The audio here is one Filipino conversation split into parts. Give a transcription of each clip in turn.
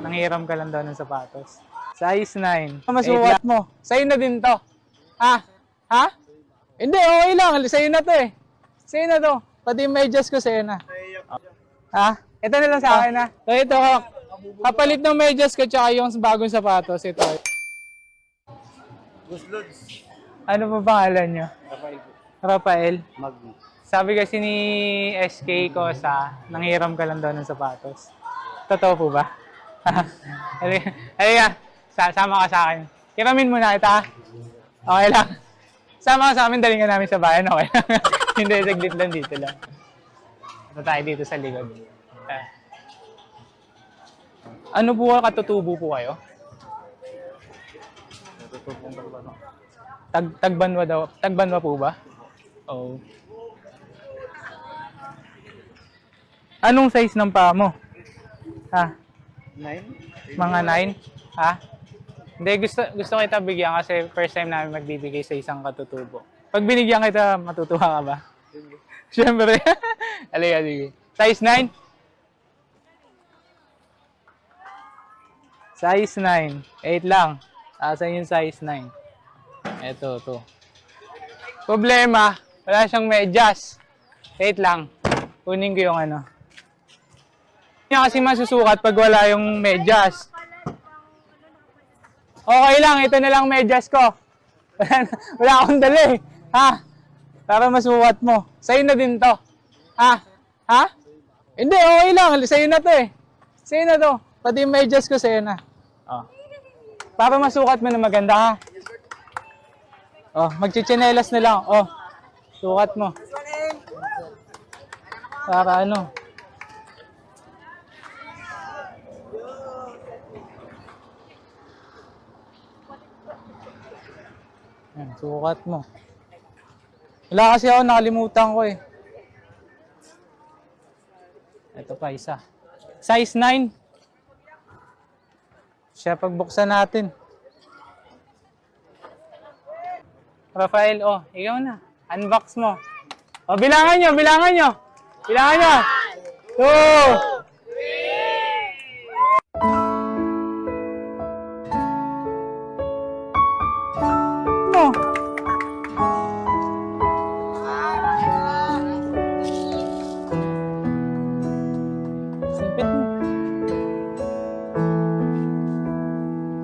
Nanghiram ka lang daw ng sapatos. Size 9. Masukat mo. Sa'yo na din to. Ha? Ha? Hindi, okay lang. Sa'yo na to eh. Sa'yo na to. Pati yung medyas ko sa'yo na. Ha? Ito na lang sa akin ha. So ito, kapalit ng medyas ko tsaka yung bagong sapatos. Ito. Ano pa pangalan nyo? Rafael. Magno. Sabi kasi ni SK ko nanghiram ka lang daw ng sapatos. Totoo po ba? Halika, sama ka sa akin. Hiramin muna kita. Okay lang. Sama ka sa amin, daling ka namin sa bayan. Okay lang. Hindi, saglit lang dito lang. Ito tayo dito sa likod. Ano po, katutubo po kayo? Tagbanwa daw. Tagbanwa po ba? Oo. Anong size ng paa mo? Ha? 9? Mga 9? Ha? Hindi, gusto kita bigyan kasi first time namin magbibigay sa isang katutubo. Pag binigyan kita, matutuwa ka ba? Siyempre. Halika, sige. Size 9? Size 9. 8 lang. Asan yung size 9? Ito, to. Problema, wala siyang medyas. 8 lang. Kunin ko yung ano. Hindi niya kasi masusukat pag wala yung medyas. Okay lang, ito na lang medyas ko. Wala akong dali. Ha? Para masukat mo. Sa'yo na din to. Ha? Ha? Hindi, okay lang. Sa'yo na to eh. Sa'yo na to. Pati yung medyas ko sa'yo na. Oh. Para masukat mo na maganda ha. Oh, magchichinelas na lang. Oh. Sukat mo. Para ano? Yan, sukat mo. Wala kasi ako, nakalimutan ko eh. Ito pa isa. Size 9. Siya pagbuksan natin. Rafael, oh, ikaw na. Unbox mo. Oh, bilangan nyo, bilangan nyo. Bilangan nyo. 2. Mo. Sipit mo.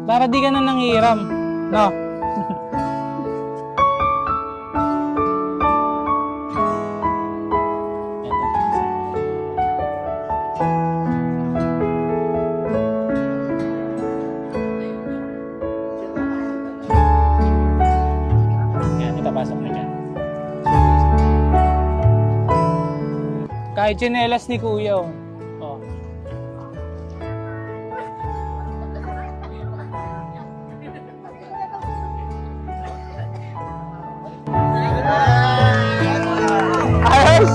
Para di ka na nanghiram. No? Kahit tsinelas ni Kuya, oh. Oh. Ayos!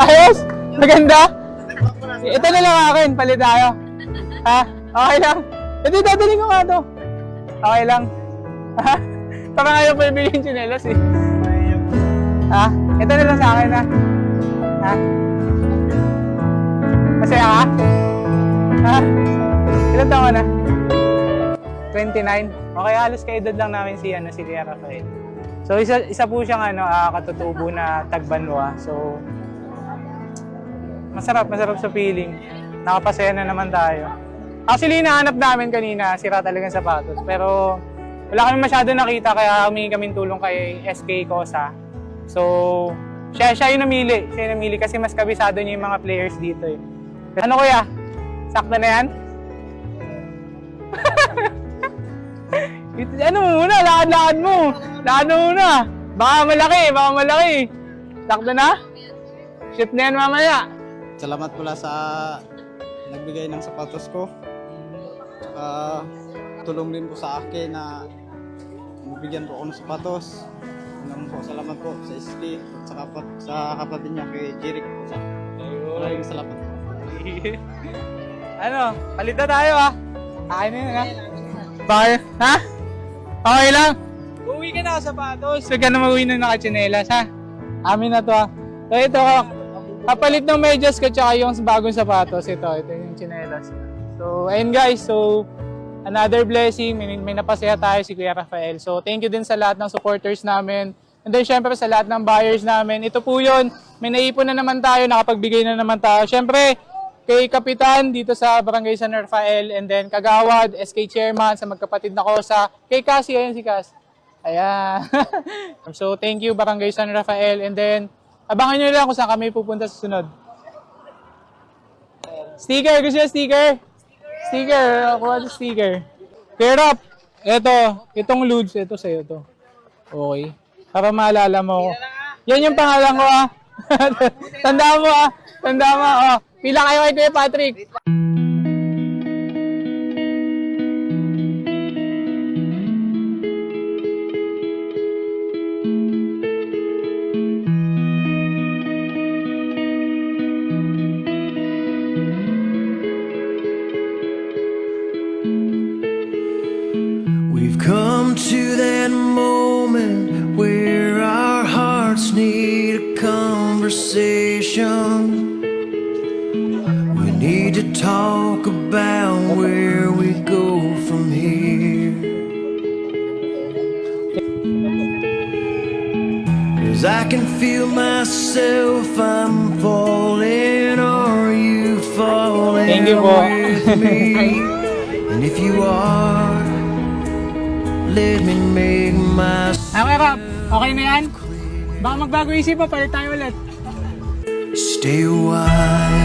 Ayos! Maganda? Ito na lang akin, palit tayo. Ha? Okay lang. Ito, dadaling ko nga to. Okay lang. Ha? Parang ayaw pa ibigay yung tsinelas eh. Ha? Ito na lang sa akin ha? Ha? Masaya ka? Ha? Ilan taon ka na? 29? Okay, halos kaedad lang namin si Kuya Rafael. So isa po siyang katutubo na tagbanwa. So masarap sa feeling. Nakapasaya na naman tayo. Actually, nahanap namin kanina, sira talagang sapatos. Pero wala kami masyado nakita kaya humingi kami tulong kay SK Cosa. So, siya yung namili. Siya yung namili kasi mas kabisado niya yung mga players dito eh. Ano kuya? Sakto na yan? Ano muna? Lakad-lakad mo. Lakad mo muna. Baka malaki. Sakto na? Shoot na yan mamaya. Salamat pala sa nagbigay ng sapatos ko. Tulong din po sa akin na mabigyan po ako ng sapatos. Salamat po sa SK at sa kapatid niya kay Jeric. Maraming salamat. Ano? Palit na tayo ha? Kainin na. Bakit? Ha? Okay lang. Uwi ka na sa sapatos. Huwag ka na mag-uwi na nakatsinelas ha? Amin na to ha. So ito Kapalit ng medyas ko tsaka yung bagong sapatos. Ito yung tsinelas. So, ayun guys. So, another blessing. May napasaya tayo si Kuya Rafael. So, thank you din sa lahat ng supporters namin. And then, syempre, sa lahat ng buyers namin. Ito po yun. May naipon na naman tayo. Nakapagbigay na naman tayo. Syempre, kay Kapitan dito sa Barangay San Rafael. And then, Kagawad, SK Chairman, sa magkapatid na Kosa. Kay Cassie, ayun si Cass. Ayan. So, thank you, Barangay San Rafael. And then, abangan nyo lang kung saan kami pupunta sa sunod. Sticker! Gusto nyo sticker? Sticker! Kuha sa sticker. Clear up! Itong Ludes, ito sa'yo to. Okay. Para maalala mo ako. Yan yung pangalan ko ah. Tandaan mo ah. Tandaan mo. Oh. Pila kayo kay Kuya Patrick. We've come to that moment where our hearts need a conversation. We need to talk about where we go from here. 'Cause I can feel myself, I'm falling, are you falling Thank you po. with me? And if you are, let me make my Okay, Rob. Okay na yan? Baka magbago isip mo, palit tayo ulit. stay a while.